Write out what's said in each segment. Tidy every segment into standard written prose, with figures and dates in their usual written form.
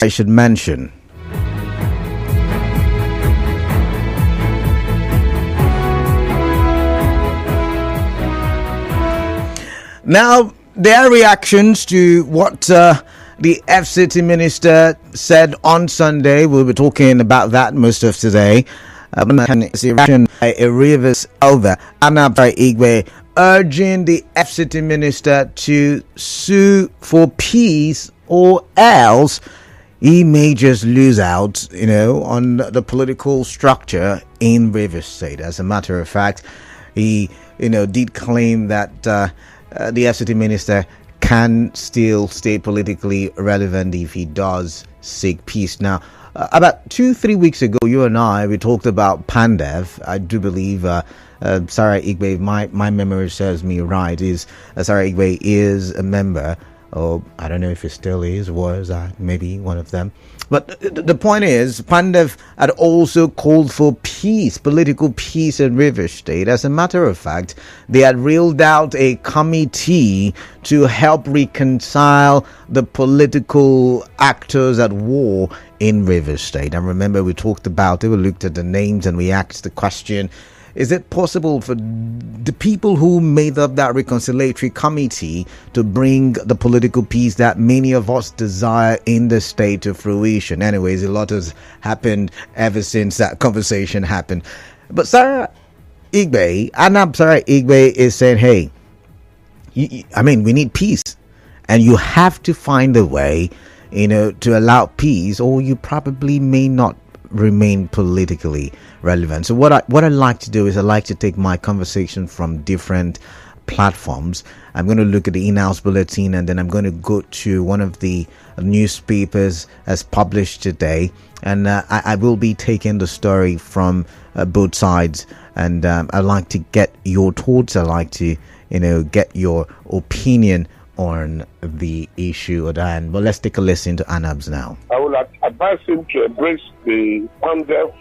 I should mention. Now, their reactions to what the FCT minister said on Sunday, we'll be talking about that most of today. A reaction by a Rivers elder, Anabs Sara-Igbe, urging the FCT minister to sue for peace or else he may just lose out, on the political structure in Rivers State. As a matter of fact, he, did claim that the FCT minister can still stay politically relevant if he does seek peace. Now, about 2-3 weeks ago, you and we talked about Pandev. I do believe Sara-Igbe, my memory serves me right, is Sara-Igbe is a member, or I don't know if it still is, was maybe one of them. But the point is, Pandev had also called for peace, political peace in Rivers State. As a matter of fact, they had reeled out a committee to help reconcile the political actors at war in Rivers State. And remember, we talked about it, we looked at the names and we asked the question, is it possible for the people who made up that reconciliatory committee to bring the political peace that many of us desire in the state to fruition? Anyways, a lot has happened ever since that conversation happened. But Anabs Sara-Igbe is saying, hey, we need peace. And you have to find a way, to allow peace, or you probably may not remain politically relevant. So what I like to do is I like to take my conversation from different platforms. I'm going to look at the in-house bulletin, and then I'm going to go to one of the newspapers as published today, and I will be taking the story from both sides, and I like to get your thoughts. I like to get your opinion on the issue at hand. But let's take a listen to Anabs now. I would advise him to embrace the Pandev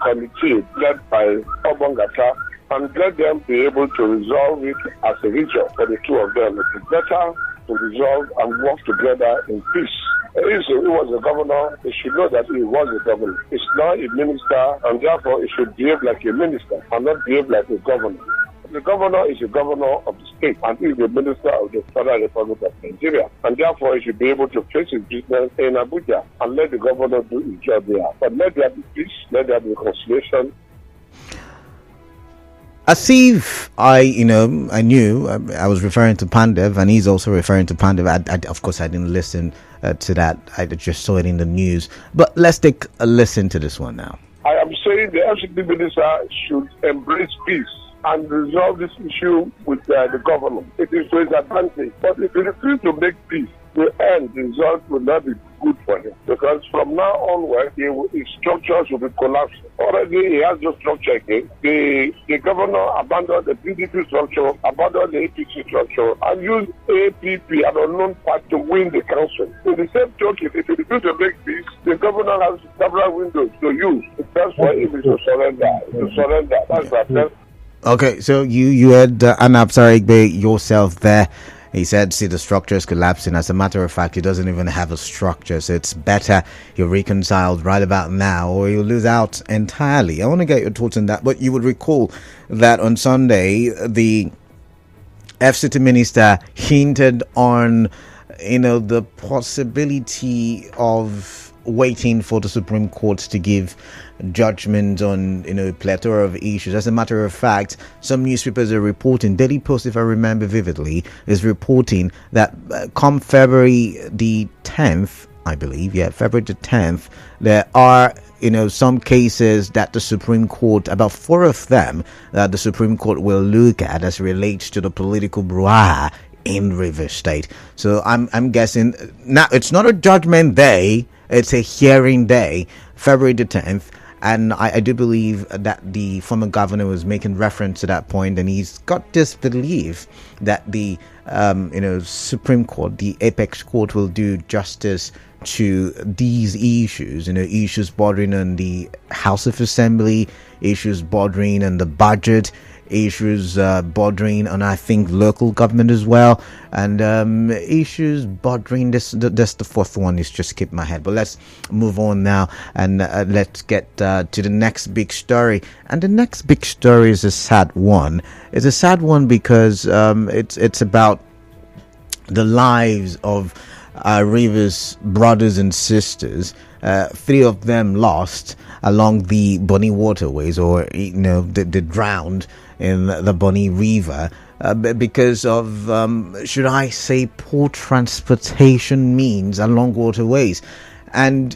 committee led by Obongata and let them be able to resolve it as a region for the two of them. It is better to resolve and work together in peace. If he was a governor, he should know that he was a governor. He's now a minister, and therefore he should behave like a minister and not behave like a governor. The governor is the governor of the state, and he is the minister of the Federal Republic of Nigeria, and therefore he should be able to face his business in Abuja and let the governor do his job there. But let there be peace, let there be reconciliation. As if I knew I was referring to Pandev, and he's also referring to Pandev. Of course, I didn't listen to that. I just saw it in the news. But let's take a listen to this one now. I am saying the FCT minister should embrace peace and resolve this issue with the government. It is to his advantage. But if he refuses to make peace, the end result will not be good for him. Because from now onward, his structures will be collapsing. Already he has no structure again. The governor abandoned the PDP structure, abandoned the APC structure, and used APP, an unknown party, to win the council. In the same token, if he refuses to make peace, the governor has several windows to use. That's why he is to surrender. That's our best. Okay, so you had Anabs Sara-Igbe yourself there. He said, see, the structure is collapsing. As a matter of fact, he doesn't even have a structure. So it's better you're reconciled right about now, or you'll lose out entirely. I want to get your thoughts on that. But you would recall that on Sunday, the FCT minister hinted on, the possibility of waiting for the Supreme Court to give judgment on a plethora of issues. As a matter of fact, some newspapers are reporting, Daily Post, if I remember vividly, is reporting that come February the 10th, I believe, February the 10th, there are some cases that the Supreme Court, about 4 of them, that the Supreme Court will look at as relates to the political brouhaha in Rivers State. So I'm guessing now it's not a judgment day, it's a hearing day, February the 10th. And I do believe that the former governor was making reference to that point, and he's got this belief that the Supreme Court, the apex court, will do justice to these issues, issues bordering on the House of Assembly, issues bordering on the budget, issues bordering on, I think, local government as well, and issues bordering this. That's the fourth one. Is just skip my head. But let's move on now, and let's get to the next big story. And the next big story is a sad one. It's a sad one because it's about the lives of Rivers brothers and sisters. 3 of them lost along the Bonny Waterways, or they drowned in the Bonny River because of should I say poor transportation means along waterways. And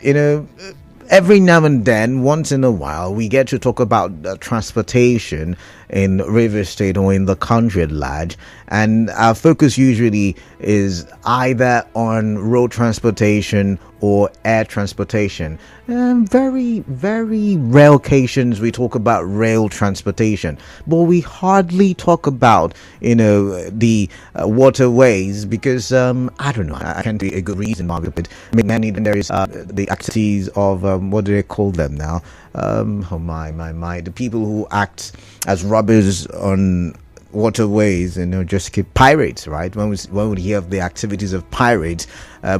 every now and then, once in a while, we get to talk about transportation in River State or in the country at large, and our focus usually is either on road transportation or air transportation. Very, very rare occasions we talk about rail transportation, but we hardly talk about the waterways because I don't know, I can't see a good reason why. But many there is the activities of what do they call them now? Oh my! The people who act as robbers on waterways, just keep pirates, right? When we hear of the activities of pirates,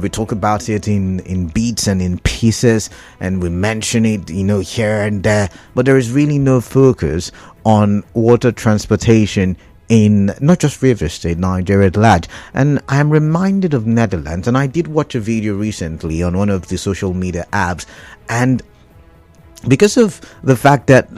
we talk about it in bits and in pieces, and we mention it, here and there. But there is really no focus on water transportation in not just River State, Nigeria at large. And I am reminded of Netherlands, and I did watch a video recently on one of the social media apps, and because of the fact that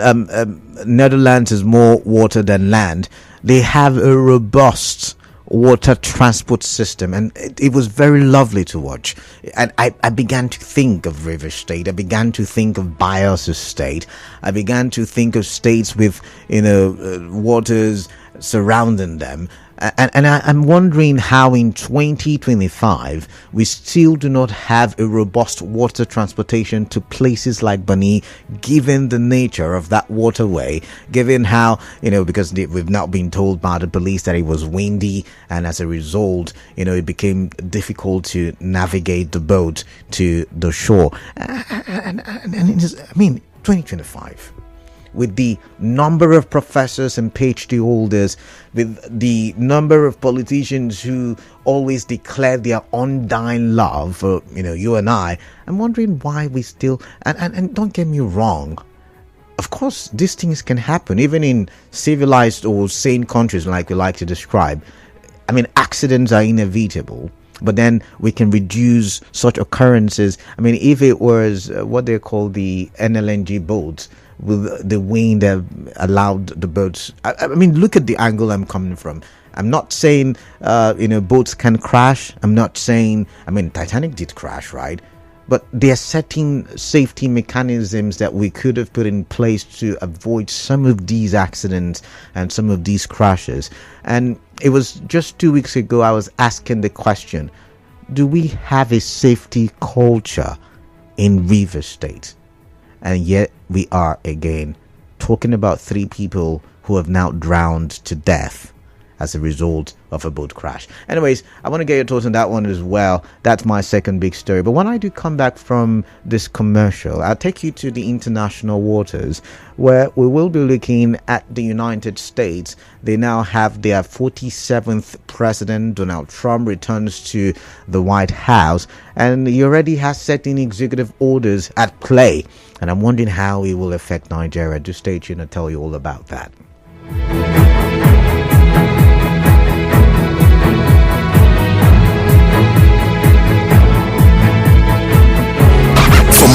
Netherlands is more water than land, they have a robust water transport system, and it was very lovely to watch. And I began to think of River State. I began to think of Bios State. I began to think of states with waters surrounding them. And I'm wondering how in 2025 we still do not have a robust water transportation to places like Bonny, given the nature of that waterway, given how, because we've now been told by the police that it was windy, and as a result, it became difficult to navigate the boat to the shore. And it is, 2025. With the number of professors and PhD holders, with the number of politicians who always declare their undying love for, you and I'm wondering why we still, and don't get me wrong, of course, these things can happen, even in civilized or sane countries like we like to describe. Accidents are inevitable. But then we can reduce such occurrences. If it was what they call the NLNG boats, with the wind that allowed the boats. Look at the angle I'm coming from. I'm not saying, boats can crash. I'm not saying, Titanic did crash, right? But there are certain safety mechanisms that we could have put in place to avoid some of these accidents and some of these crashes. And it was just 2 weeks ago I was asking the question, do we have a safety culture in River State? And yet we are again talking about 3 people who have now drowned to death as a result of a boat crash. Anyways, I want to get your thoughts on that one as well. That's my second big story. But when I do come back from this commercial, I'll take you to the international waters, where we will be looking at the United States. They now have their 47th president. Donald Trump returns to the White House, and he already has certain executive orders at play. And I'm wondering how it will affect Nigeria. Just stay tuned and tell you all about that.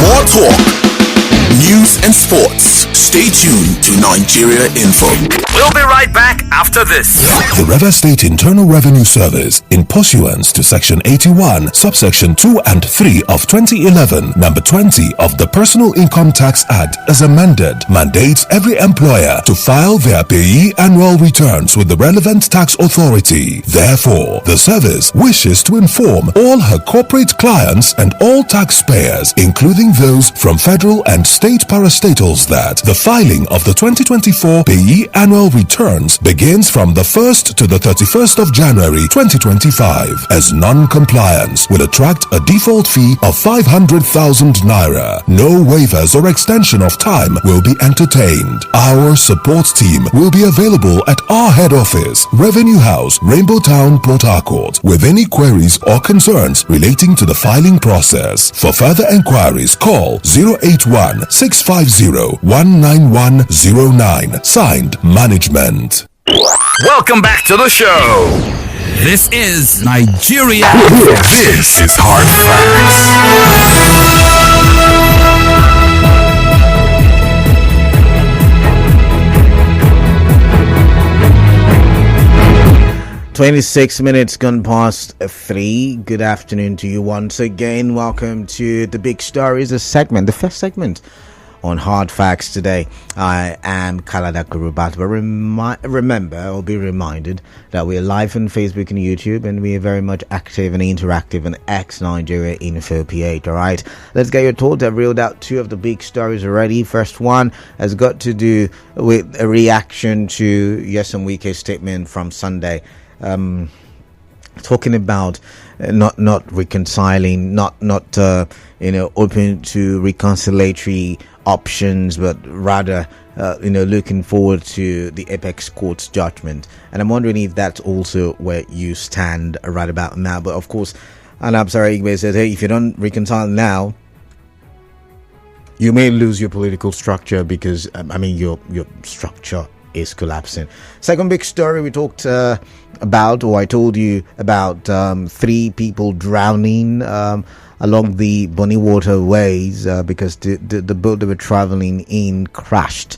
More talk, news and sports. Stay tuned to Nigeria Info. We'll be right back after this. The River State Internal Revenue Service, in pursuance to Section 81, Subsection 2 and 3 of 2011, Number 20 of the Personal Income Tax Act as amended, mandates every employer to file their payee annual returns with the relevant tax authority. Therefore, the service wishes to inform all her corporate clients and all taxpayers, including those from federal and state parastatals, that The filing of the 2024 payee annual returns begins from the 1st to the 31st of January 2025, as non-compliance will attract a default fee of 500,000 naira. No waivers or extension of time will be entertained. Our support team will be available at our head office, Revenue House, Rainbow Town, Port Harcourt, with any queries or concerns relating to the filing process. For further enquiries, call 081-650-19109. Signed, Management. Welcome back to the show. This is Nigeria. This is Hard Facts. 26 minutes gone past 3. Good afternoon to you once again. Welcome to the Big Stories, the first segment on Hard Facts today. I am Kalada Kurubat, but remember, I'll be reminded that we're live on Facebook and YouTube, and we are very much active and interactive on X Nigeria Info PH. Alright, let's get your thoughts. I've reeled out 2 of the big stories already. First one has got to do with a reaction to Wike's statement from Sunday. Talking about not reconciling, not open to reconciliatory options, but rather looking forward to the apex court's judgment. And I'm wondering if that's also where you stand right about now. But of course, Anabs Sara-Igbe says, hey, if you don't reconcile now, you may lose your political structure, because your structure is collapsing. Second big story we talked about, or I told you about, 3 people drowning along the Bonny Waterways because the boat they were traveling in crashed.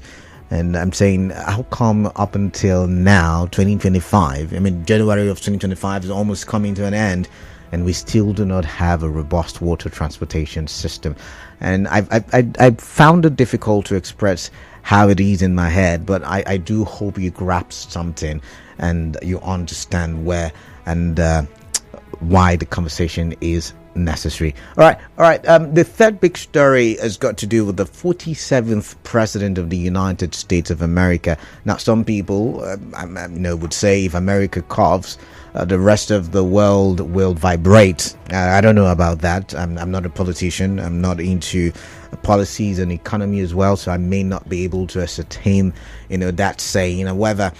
And I'm saying, how come up until now, 2025, January of 2025 is almost coming to an end, and we still do not have a robust water transportation system? And I found it difficult to express how it is in my head, but I do hope you grasp something and you understand where and why the conversation is necessary. All right. The third big story has got to do with the 47th president of the United States of America. Now, some people would say if America coughs, the rest of the world will vibrate. I don't know about that. I'm not a politician. I'm not into policies and economy as well, so I may not be able to ascertain that saying. Whether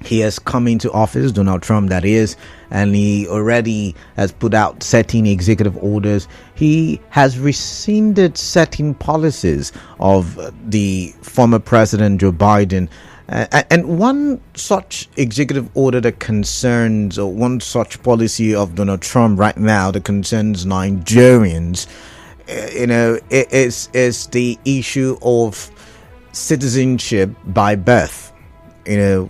he has come into office, Donald Trump that is, and he already has put out certain executive orders. He has rescinded certain policies of the former president Joe Biden. And one such executive order that concerns, or one such policy of Donald Trump right now that concerns Nigerians, it is the issue of citizenship by birth. A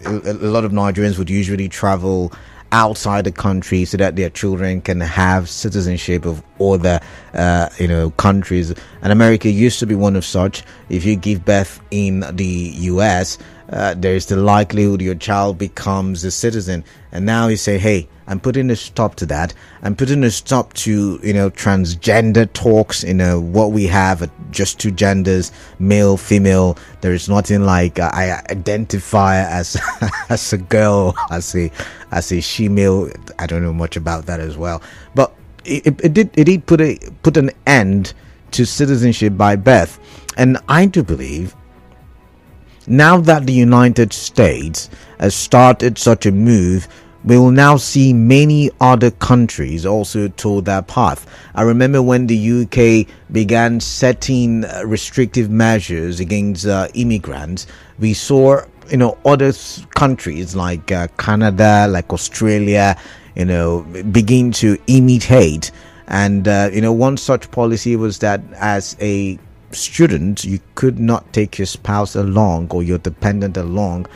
lot of Nigerians would usually travel outside the country so that their children can have citizenship of other countries, and America used to be one of such. If you give birth in the US, there's the likelihood your child becomes a citizen. And now you say, hey, I'm putting a stop to that. I'm putting a stop to transgender talks. What we have just 2 genders, male, female. There is nothing like I identify as as a girl, as a she-male. I don't know much about that as well, but it did put an end to citizenship by birth. And I do believe, now that the United States has started such a move, we will now see many other countries also toward that path. I remember when the UK began setting restrictive measures against immigrants, we saw other countries like Canada, like Australia, begin to imitate. And one such policy was that as a student, you could not take your spouse along or your dependent along.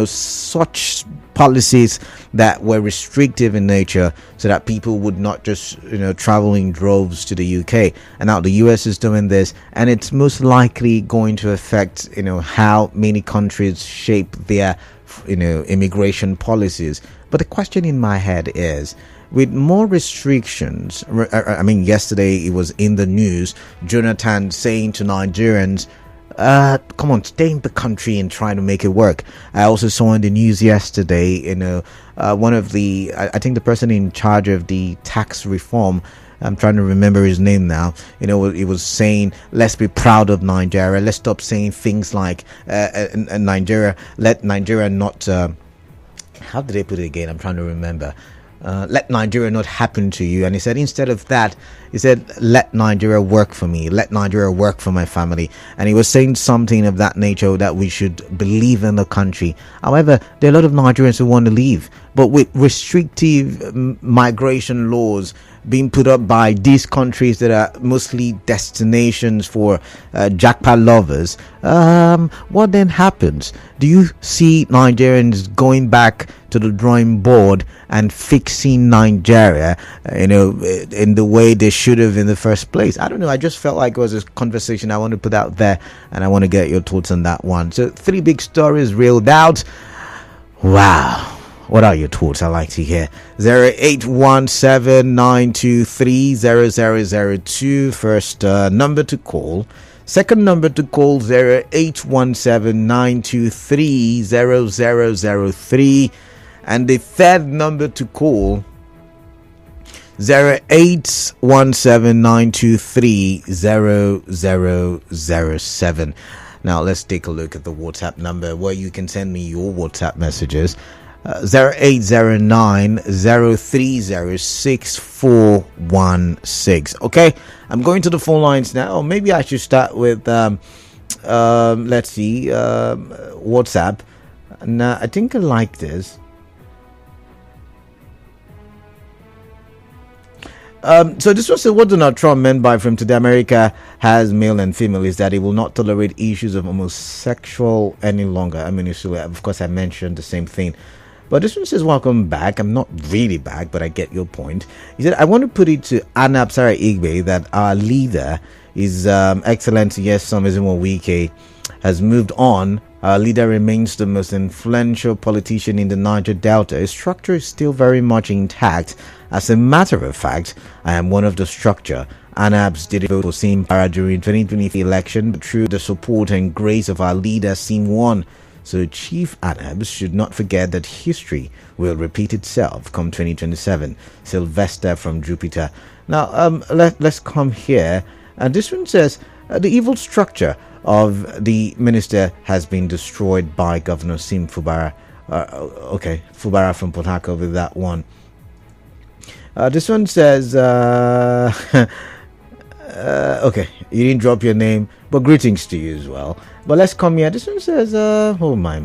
Such policies that were restrictive in nature, so that people would not just travel in droves to the UK. And now the US is doing this, and it's most likely going to affect how many countries shape their immigration policies. But the question in my head is, with more restrictions, yesterday it was in the news, Jonathan saying to Nigerians, come on, stay in the country and try to make it work. I also saw in the news yesterday, one of the, I think the person in charge of the tax reform, I'm trying to remember his name now. He was saying, let's be proud of Nigeria. Let's stop saying things like Nigeria. Let Nigeria not. How did they put it again? I'm trying to remember. Let Nigeria not happen to you. And he said, instead of that, he said, let Nigeria work for me. Let Nigeria work for my family. And he was saying something of that nature, that we should believe in the country. However, there are a lot of Nigerians who want to leave. But with restrictive migration laws being put up by these countries that are mostly destinations for jackpot lovers, what then happens? Do you see Nigerians going back to the drawing board and fixing Nigeria, in the way they should have in the first place? I don't know. I just felt like it was a conversation I want to put out there, and I want to get your thoughts on that one. So 3 big stories reeled out. Wow. What are your thoughts? I like to hear. 0817-923-0002. First number to call. Second number to call, 0817-923-0003. And the third number to call, 0817-923-0007. Now let's take a look at the WhatsApp number where you can send me your WhatsApp messages. 0809-030-6416. Okay, I'm going to the phone lines now. Maybe I should start with let's see, WhatsApp. And I think I like this. So this was what Donald Trump meant by "from today America has male and female" is that he will not tolerate issues of homosexual any longer. I mean, of course, I mentioned the same thing. But this one says, welcome back. I'm not really back, but I get your point. He said, I want to put it to Anabs, Sara-Igbe, that our leader is Excellency, yes, Somizimo Wike, has moved on. Our leader remains the most influential politician in the Niger Delta. His structure is still very much intact. As a matter of fact, I am one of the structure. Anabs did vote for Sim Para during 2023 election, but through the support and grace of our leader, Sim won. So Chief Anabs should not forget that history will repeat itself come 2027. Sylvester from Jupiter. Now, let's come here. And this one says, the evil structure of the minister has been destroyed by Governor Sim Fubara. Okay, Fubara from Port Harcourt with that one. This one says, okay, you didn't drop your name, but greetings to you as well. But let's come here. This one says, oh my.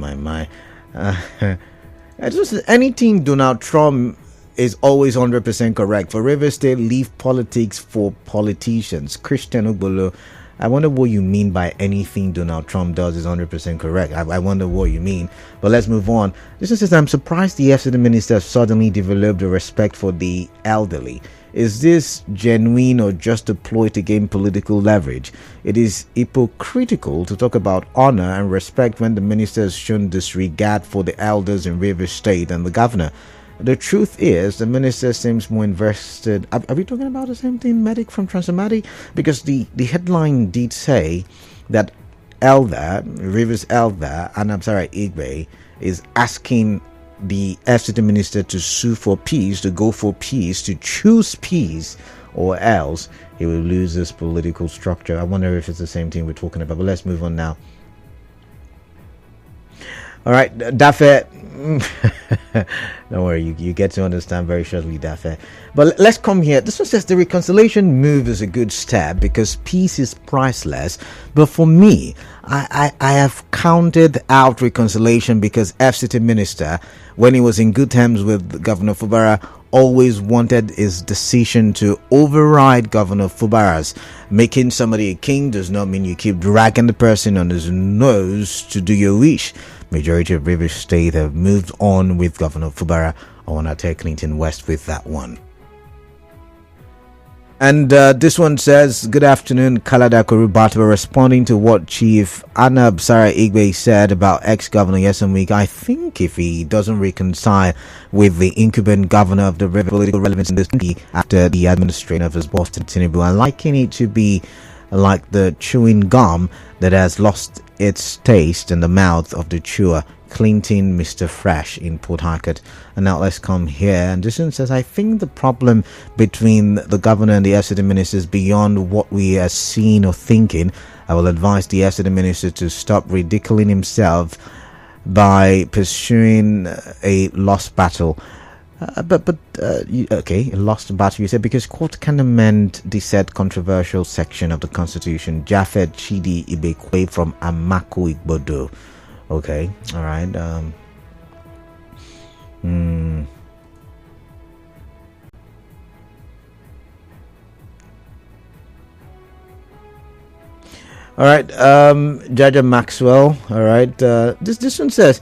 This one says, anything Donald Trump is always 100% correct. For Rivers State, leave politics for politicians. Christian Ugbolo, I wonder what you mean by anything Donald Trump does is 100% correct. I wonder what you mean. But let's move on. This one says, I'm surprised the FCT minister suddenly developed a respect for the elderly. Is this genuine or just a ploy to gain political leverage? It is hypocritical to talk about honor and respect when the minister has shown disregard for the elders in Rivers State and the governor. The truth is, the minister seems more invested. Are we talking about the same thing, Medic from Transamadi? Because the headline did say that Rivers Elder, Anabs Sara-Igbe, is asking the FCT minister to sue for peace, to go for peace, to choose peace, or else he will lose his political structure. I wonder if it's the same thing we're talking about, but let's move on now. All right, Dafe. Don't worry, you get to understand very shortly, Dafe. But let's come here. This one says the reconciliation move is a good step because peace is priceless. But for me, I have counted out reconciliation because FCT minister, when he was in good terms with Governor Fubara, always wanted his decision to override Governor Fubara's. Making somebody a king does not mean you keep dragging the person on his nose to do your wish. Majority of Rivers State have moved on with Governor Fubara. I want to take Clinton West with that one. And this one says, good afternoon, Kalada Kurubata, responding to what Chief Anabs Sara-Igbe said about ex-governor Yesom. I think if he doesn't reconcile with the incumbent governor of the river, political relevance in this country after the administration of his boss Tinubu, and liking it to be like the chewing gum that has lost its taste in the mouth of the chewer. Clinton, Mr. Fresh in Port Harcourt. And now let's come here. And this one says, I think the problem between the governor and the FCT minister is beyond what we are seeing or thinking. I will advise the FCT minister to stop ridiculing himself by pursuing a lost battle. Okay, a lost battle, you said, because court can amend the said controversial section of the Constitution. Jafet Chidi Ibekwe from Amako Igbodo. Okay, all right. All right, Jaja Maxwell. All right, this one says,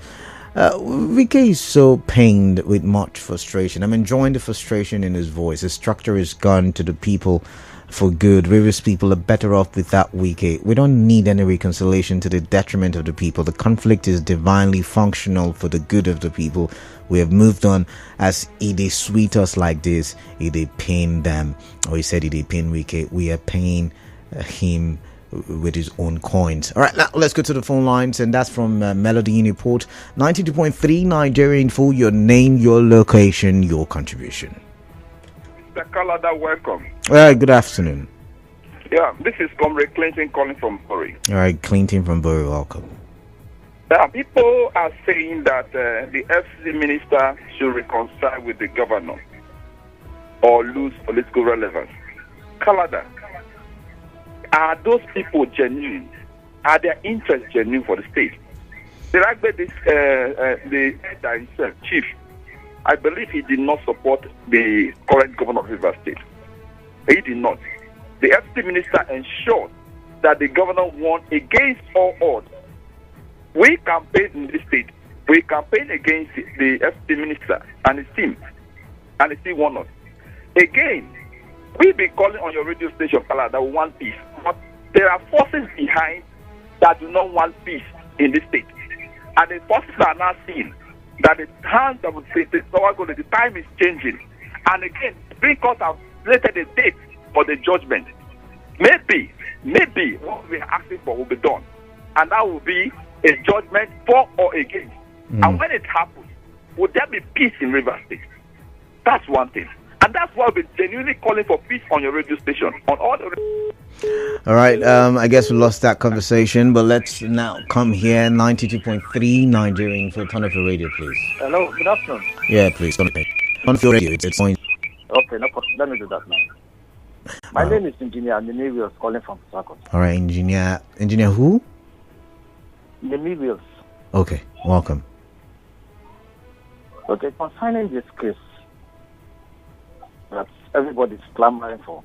Wike is so pained with much frustration. I'm enjoying the frustration in his voice. His structure is gone to the people for good. Rivers people are better off without Wike. We don't need any reconciliation to the detriment of the people. The conflict is divinely functional for the good of the people. We have moved on. As they sweet us like this, they pain them. Or he said they pain Wike. We are paying him with his own coins. All right, now let's go to the phone lines, and that's from Melody Uniport 92.3 Nigeria Info. Your name, your location, your contribution. Mr. Kalada, welcome. All right, good afternoon. Yeah, this is Comrade Clinton calling from Bury. All right, Clinton from Bury, welcome. People are saying that the FCC minister should reconcile with the governor or lose political relevance. Kalada, are those people genuine? Are their interests genuine for the state? The elder himself, Chief, I believe he did not support the current governor of Rivers State. He did not. The FCT minister ensured that the governor won against all odds. We campaigned in this state. We campaigned against the FCT minister and his team, and he still won us. Again, we've been calling on your radio station, Kala, that we want peace. But there are forces behind that do not want peace in this state. And the forces are now seeing that the time of the time is changing. And again, Supreme Court have stated a date for the judgment. Maybe what we are asking for will be done. And that will be a judgment for or against. And when it happens, would there be peace in River State? That's one thing. And that's why we're genuinely calling for peace on your radio station. On all the all right, I guess we lost that conversation, but let's now come here. 92.3 Nigerian for turn off your radio, please. Hello, good afternoon. Yeah, please turn off your radio. It's point. Okay, no problem. Let me do that now. My name is Engineer Nemirius, calling from Sakot. All right, Engineer who? Nemirius. Okay, welcome. Okay, concerning this case that everybody is clamoring for,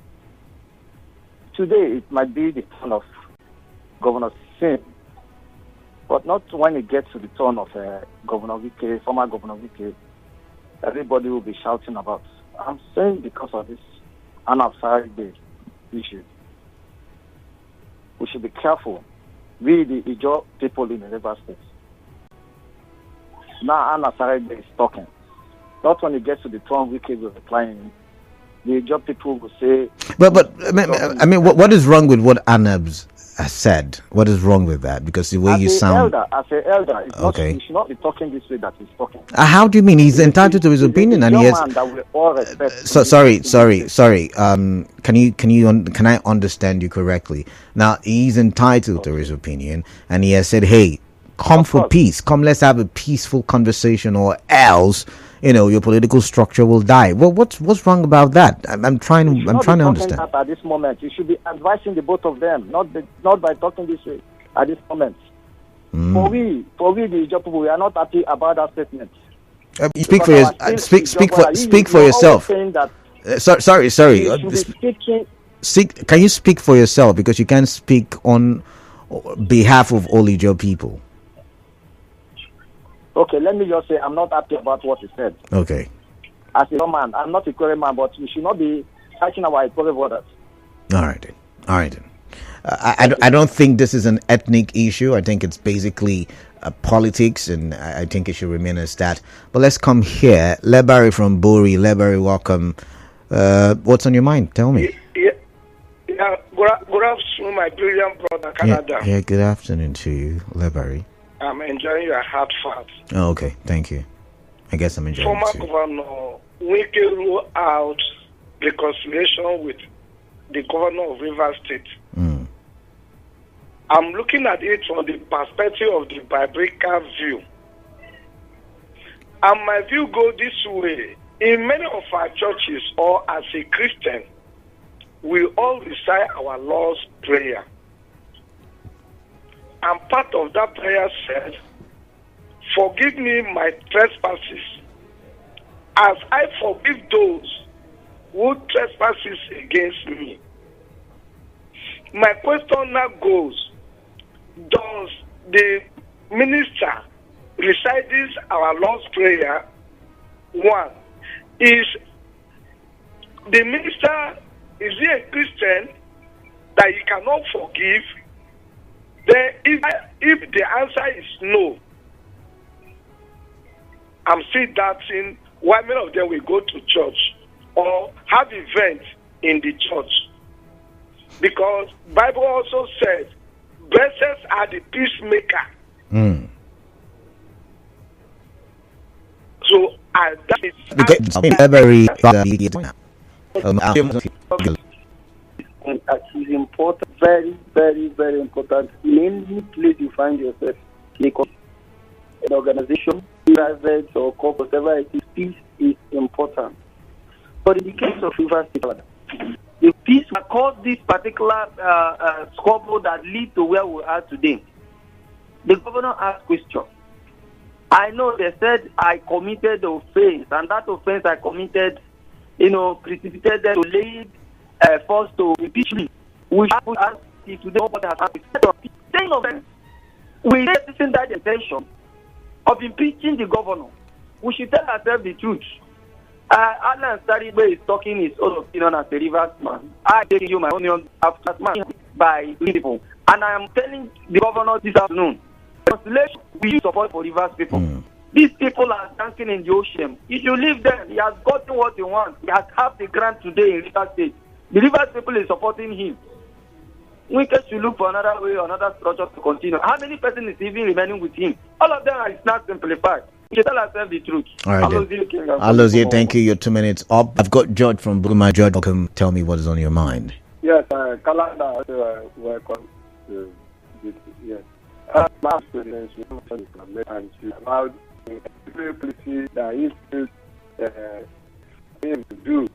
today it might be the turn of Governor Sin, but not when it gets to the turn of Governor Wike, former Governor Wike, everybody will be shouting about. I'm saying because of this Anabs Sara-Igbe issue. We should be careful. We, the Ijo people in the River State. Now Anabs Sara-Igbe is talking. Not when it gets to the turn Wike will replying. The Ijo people will say... But I mean, what is wrong with what Anabs has said? What is wrong with that? Because the way as you sound... As an elder, it's okay. Not, he should not be talking this way that he's talking. How do you mean? He's entitled to his opinion, and he has... Man that we all respect. Sorry. Can I understand you correctly? Now, he's entitled to his opinion, and he has said, hey, come for peace. Come, let's have a peaceful conversation, or else... your political structure will die. Well, what's wrong about that? I'm trying to understand. That at this moment, you should be advising the both of them, not by talking this way at this moment. For we, the job people, we are not happy about that statement. Speak for yourself. Sorry. Can you speak for yourself, because you can't speak on behalf of all Ijo people? Okay, let me just say I'm not happy about what he said. Okay. As a man, I'm not a Equerry man, but we should not be fighting our Equerry borders. All right then. I don't think this is an ethnic issue. I think it's basically politics, and I think it should remain as that. But let's come here. Lebari from Buri. Lebari, welcome. What's on your mind? Tell me. Yeah. Good afternoon, my brilliant brother, Canada. Yeah, good afternoon to you, Lebari. I'm enjoying your hard facts. Oh, okay, thank you. I guess I'm enjoying Former it too. Governor Wike ruled out reconciliation with the governor of Rivers State. I'm looking at it from the perspective of the biblical view. And my view goes this way. In many of our churches, or as a Christian, we all recite our Lord's Prayer. And part of that prayer said, forgive me my trespasses, as I forgive those who trespasses against me. My question now goes, does the minister recite this our Lord's Prayer? One, is the minister, is he a Christian that he cannot forgive? Then if the answer is no, I'm still doubting why many of them will go to church or have events in the church. Because Bible also says, blessed are the peacemaker. So that is is important, very, very, very important. In any place you find yourself, because an organization, private or corporate, whatever it is, peace is important. But in the case of Rivers State, the peace will cause this particular squabble that lead to where we are today. The governor asked question. I know they said I committed offense, and that offense I committed, precipitated them to lead force to impeach me. We should ask if today nobody has asked. Saying of them, we isn't that intention of impeaching the governor. We should tell ourselves the truth. Sara-Igbe is talking his own opinion as a Rivers man. I tell you my opinion after man by people. And I am telling the governor this afternoon, reconciliation we support for Rivers people. These people are dancing in the ocean. If you leave them, he has gotten what he wants. He has half the grant today in Rivers State. The Rivers people is supporting him. We should look for another way, another structure to continue. How many persons is even remaining with him? All of them are not simplified. We should tell ourselves the truth. All right, Alozie, thank you. Your 2 minutes up. I've got George from Buguma. George, welcome. Tell me what is on your mind. Yes, Kalanda, welcome. Yes. My students, and she allowed the policy that he still him to do.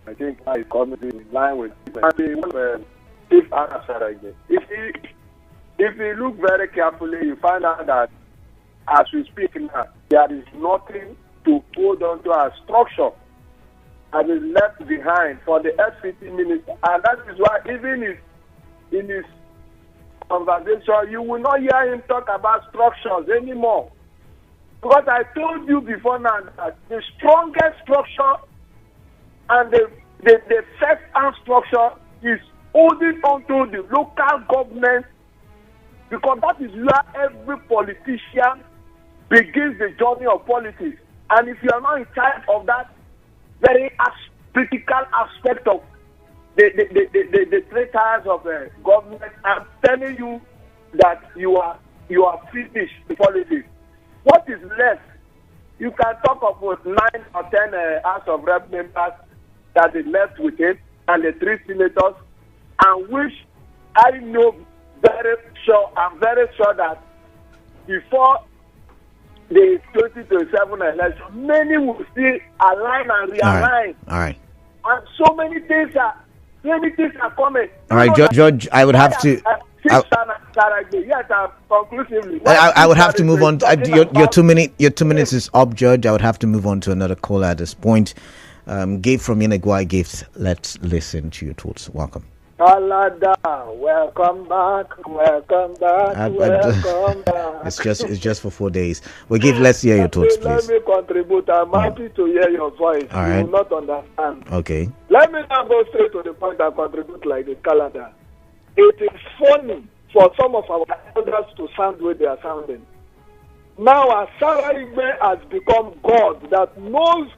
I think I come in line with if Sara-Igbe. If you look very carefully, you find out that as we speak now, there is nothing to hold on to as structure that is left behind for the FCT minister. And that is why even in his conversation, you will not hear him talk about structures anymore. Because I told you before now that the strongest structure and the first-hand structure is holding on to the local government, because that is where every politician begins the journey of politics. And if you are not in charge of that very critical aspect of the three tiers of government, I'm telling you that you are finished in politics. What is left? You can talk about 9 or 10 House of Rep members that is left with it, and the 3 senators, and which I know I'm very sure that before the 2027 election, many will still align and realign. All right. And so many things are coming. All right, George, I would have to. Conclusively. I would have to move on. Your 2 minutes is up, George. I would have to move on to another caller at this point. Gabe from Yenagwai, Gabe, let's listen to your thoughts. Welcome. Alada, welcome back. It's just for 4 days. Well, Gabe, let's hear your thoughts, please. Let me contribute. I'm happy to hear your voice. All right. You will not understand. Okay. Let me now go straight to the point and contribute like the calendar. It is funny for some of our elders to sound where they are sounding. Now, as Sara-Igbe has become God that knows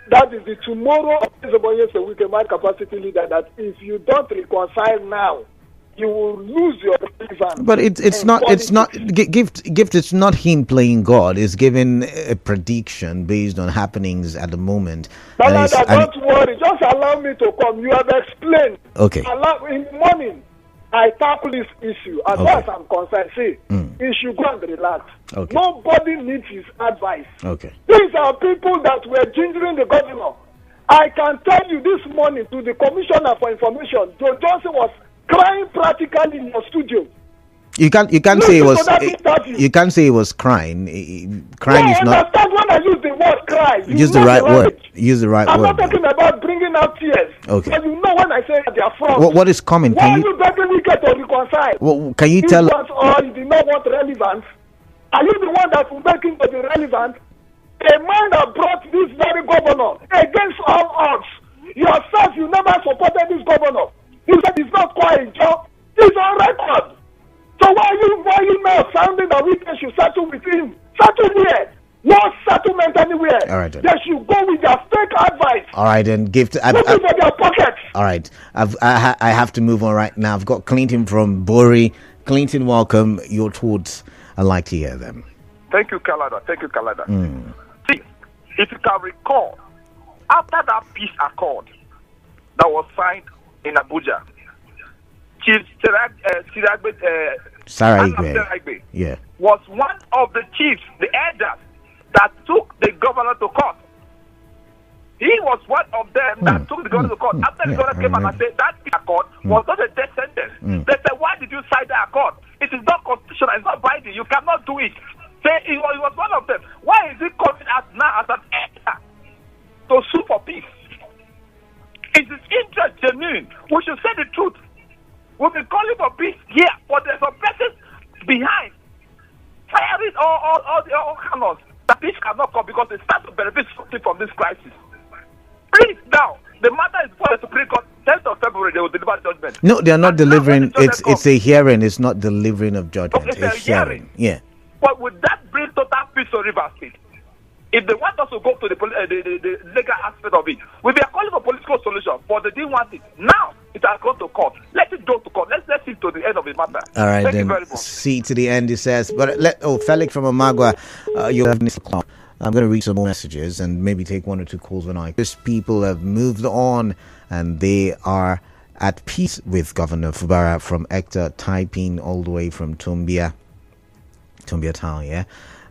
that is the tomorrow of this Wike man capacity leader, that if you don't reconcile now, you will lose your relevance. But it's not gift. It's not him playing God. It's giving a prediction based on happenings at the moment. Don't worry. Just allow me to come. You have explained. Okay. In the morning, I tackle this issue. As far as I'm concerned, he should go and relax. Okay. Nobody needs his advice. Okay. These are people that were gingering the governor. I can tell you this morning to the Commissioner for Information, Joe Johnson was crying practically in your studio. You can't say he was. You can't say he was crying. Crying is not. Understand when I use the word cry. Use the right word. Use the right word. I'm not talking about bringing out tears. Okay. But you know when I say they are from. What is coming? Why are you begging me to reconcile? Well, can you tell? Or you did not want relevance? Are you the one that will make him to be relevant? A man that brought this very governor against all odds. Yourself, you never supported this governor. You said he's not quite job. He's on record. So why are you now sounding that we should settle with him? Settle here. No settlement anywhere. All right, then. They should go with their fake advice. All right, then. Looking for their pockets. All right. I have to move on right now. I've got Clinton from Bonny. Clinton, welcome. Your thoughts. I'd like to hear them. Thank you, Kalada. See, if you can recall, after that peace accord that was signed in Abuja, Chief Sara-Igbe was one of the chiefs, the elders, that took the governor to court. He was one of them that took the governor to court. After the governor came and said that peace accord was not a death sentence. They said, why did you sign that accord? It is not constitutional, it's not binding, you cannot do it. Say he was one of them. Why is he coming out now as an elder to sue for peace? Is his interest genuine? We should say the truth. We've been calling for peace here, but there's some persons behind firing all cannons. That peace cannot come because it starts to benefit something from this crisis. Please, now, the matter is for the Supreme Court. 10th of February, they will deliver judgment. No, they are not delivering. It's a hearing. It's not delivering of judgment. It's a hearing. Yeah. But would that bring total peace to River State? If they want us to go to the legal aspect of it, we are calling for political solution, but they didn't want it. Now it has gone to court. Let it go to court. Let's see to the end of the matter. All right, Thank then. You very much. See to the end, he says. But Felix from Amagua, you have this call. I'm going to read some more messages and maybe take one or two calls when these people have moved on and they are at peace with Governor Fubara from Hector, typing all the way from Tumbia town, yeah.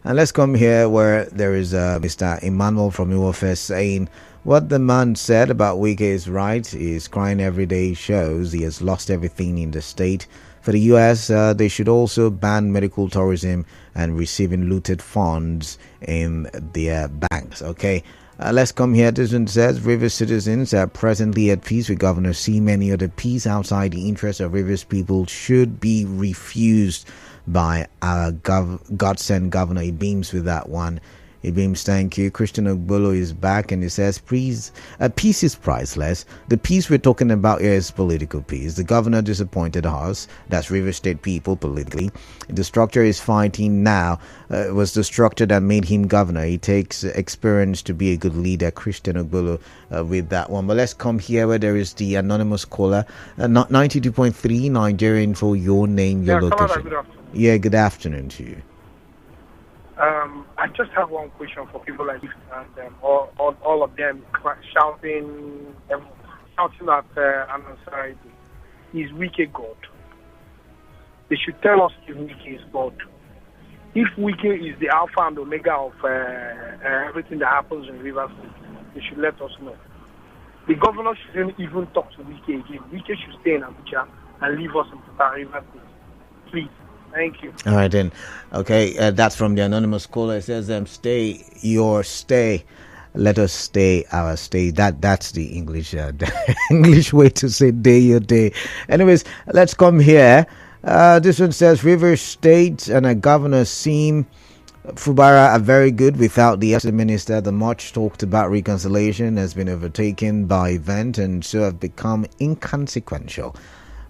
And let's come here where there is Mr. Emmanuel from UFS saying, what the man said about Wike is right. He's crying every day. Shows he has lost everything in the state. For the US, they should also ban medical tourism and receiving looted funds in their banks. Okay. Let's come here. This one says Rivers citizens are presently at peace with Governor C. Many other peace outside the interests of Rivers people should be refused by our God-sent governor. He beams with that one. He beams, thank you. Christian Ogbolo is back and he says, peace is priceless. The peace we're talking about here is political peace. The governor disappointed us. That's River State people politically. The structure is fighting now was the structure that made him governor. He takes experience to be a good leader. Christian Ogbolo with that one. But let's come here where there is the anonymous caller. 92.3 Nigerian for your name, your location. Yeah, good afternoon to you. I just have one question for people like this, and all of them shouting at Anabs. Is Wike God? They should tell us if Wike is God. If Wike is the alpha and omega of everything that happens in Rivers, they should let us know. The governor shouldn't even talk to Wike again. Wike should stay in Abuja and leave us in Rivers. Please. Thank you. All right, then. Okay, that's from the anonymous caller. It says, stay your stay. Let us stay our stay. That's the English English way to say day your day. Anyways, let's come here. This one says, River State and a governor seem Fubara are very good without the FC minister. The much talked about reconciliation has been overtaken by event and so have become inconsequential.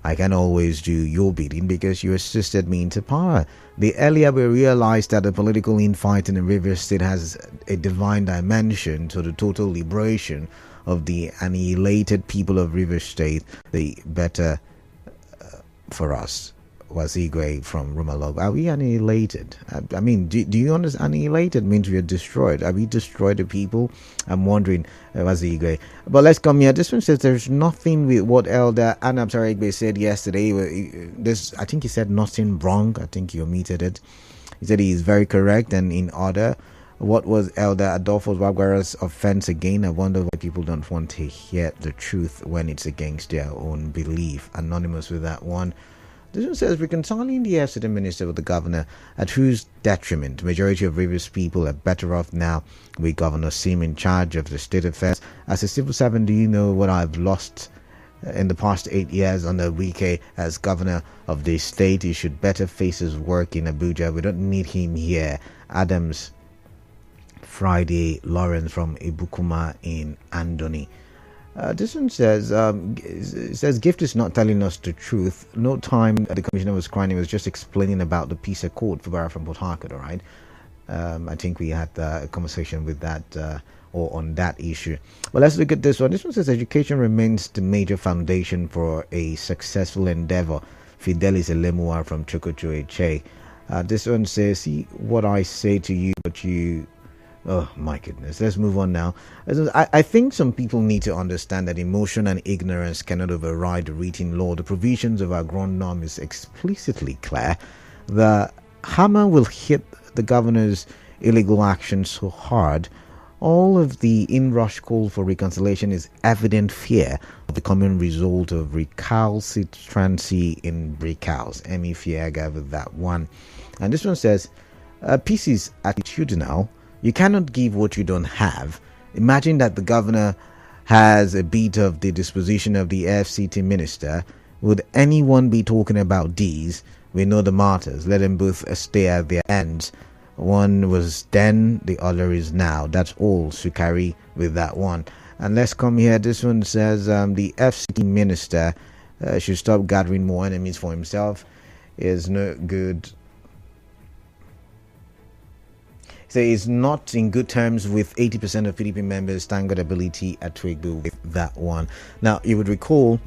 I can always do your bidding because you assisted me into power. The earlier we realized that the political infighting in Rivers State has a divine dimension to the total liberation of the annihilated people of Rivers State, the better for us. Sara-Igbe from Rumalog. Are we annihilated? I mean, do you understand? Annihilated means we are destroyed. Are we destroyed the people? I'm wondering, Sara-Igbe. But let's come here. This one says there's nothing with what Elder Anabs Sara-Igbe said yesterday. I think he said nothing wrong. I think you omitted it. He said he is very correct and in order. What was Elder Adolfo Wagwara's offense again? I wonder why people don't want to hear the truth when it's against their own belief. Anonymous with that one. This one says reconciling the FCT minister with the governor, at whose detriment majority of Rivers people are better off now with Governor Sim in charge of the state affairs. As a civil servant, do you know what I've lost in the past 8 years under Wike as governor of the state? He should better face his work in Abuja. We don't need him here. Adams Friday Lawrence from Ibukuma in Andoni. This one says, Gift is not telling us the truth. No time the commissioner was crying, he was just explaining about the peace accord for Bara from Port Harcourt, all right? I think we had a conversation with that or on that issue. Well, let's look at this one. This one says, education remains the major foundation for a successful endeavor. Fidelis Elemua from Chokocho Eche. This one says, see what I say to you, but you... Oh my goodness. Let's move on now. I think some people need to understand that emotion and ignorance cannot override the written law. The provisions of our ground norm is explicitly clear. The hammer will hit the governor's illegal action so hard. All of the inrush call for reconciliation is evident fear of the common result of recalcitrancy in recals. Emmy Fiaga with that one. And this one says, peace is attitudinal. You cannot give what you don't have. Imagine that the governor has a bit of the disposition of the FCT minister. Would anyone be talking about these? We know the martyrs. Let them both stay at their ends. One was then, the other is now. That's all to carry with that one. And let's come here. This one says the FCT minister should stop gathering more enemies for himself. Is no good. So he's not in good terms with 80% of PDP members. Thank God ability at Twigbu with that one. Now, you would recall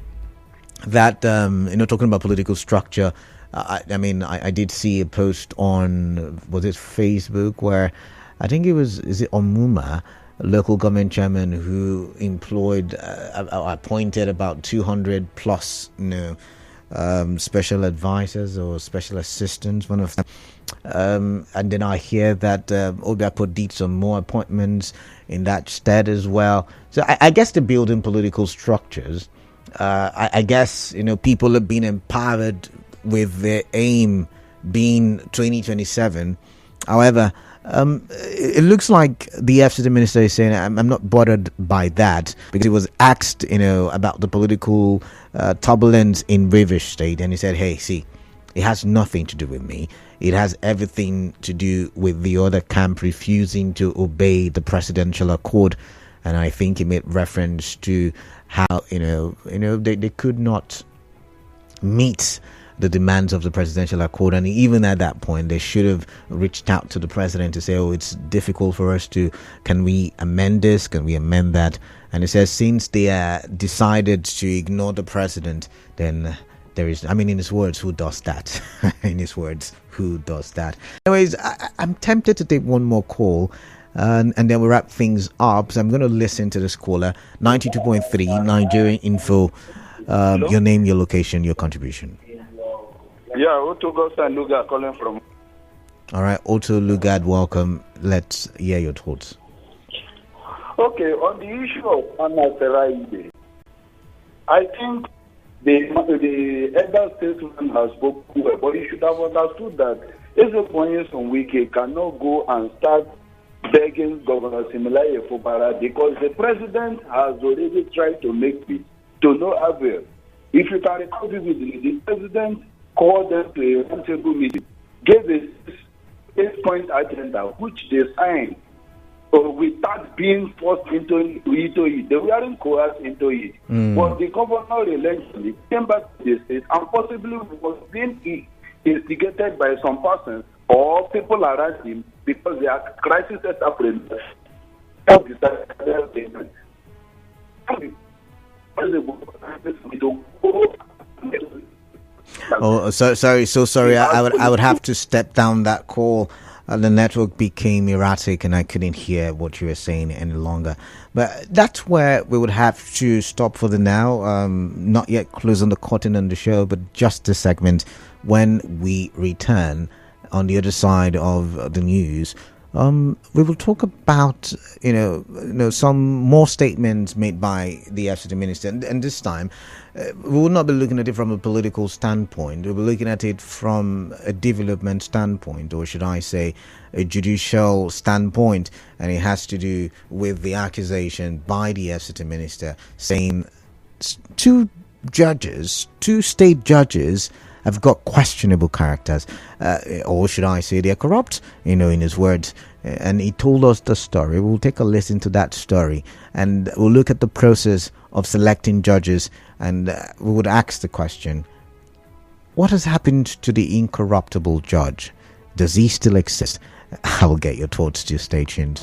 that, talking about political structure, I did see a post on, was it Facebook, where I think is it Omuma, local government chairman, who appointed about 200 plus, special advisors or special assistants, one of them. And then I hear that Obiapo did some more appointments in that stead as well. So I guess they're building political structures. I guess, people have been empowered with their aim being 2027. However, it looks like the FCT minister is saying, I'm not bothered by that, because he was asked, about the political turbulence in Rivers State, and he said, hey, see, it has nothing to do with me. It has everything to do with the other camp refusing to obey the presidential accord. And I think he made reference to how, they could not meet the demands of the presidential accord. And even at that point, they should have reached out to the president to say, it's difficult for us to, can we amend this? Can we amend that? And it says, since they decided to ignore the president, then there is, in his words, who does that? In his words, who does that? Anyways, I'm tempted to take one more call. And then we'll wrap things up. So I'm going to listen to this caller. 92.3 Nigerian Info. Your name, your location, your contribution. Yeah, Otto Gosa Lugard calling from. All right, Otto Lugard, welcome. Let's hear your thoughts. Okay, on the issue of Anabs Sara-Igbe, I think the elder statesman has spoken well, but he should have understood that Ezekwoyes on Wike cannot go and start begging Governor Similaye Fubara, because the president has already tried to make peace to no avail. If you can recall vividly, the president called them to a roundtable meeting, gave a 8-point agenda, which they signed. without being forced into it. They weren't coerced into it. But the governor eventually came back to the state and possibly was being instigated by some persons or people around him because there are crisis at Africa. Oh, so sorry. I would have to step down that call. The network became erratic and I couldn't hear what you were saying any longer. But that's where we would have to stop for the now. Not yet closing the curtain on the show, but just a segment. When we return on the other side of the news, we will talk about some more statements made by the FCT minister, and this time we will not be looking at it from a political standpoint. We'll be looking at it from a development standpoint, or should I say a judicial standpoint, and it has to do with the accusation by the FCT minister saying two state judges have got questionable characters, or should I say they're corrupt, in his words. And he told us the story. We'll take a listen to that story and we'll look at the process of selecting judges, and we would ask the question, what has happened to the incorruptible judge? Does he still exist? I will get your thoughts to stay tuned.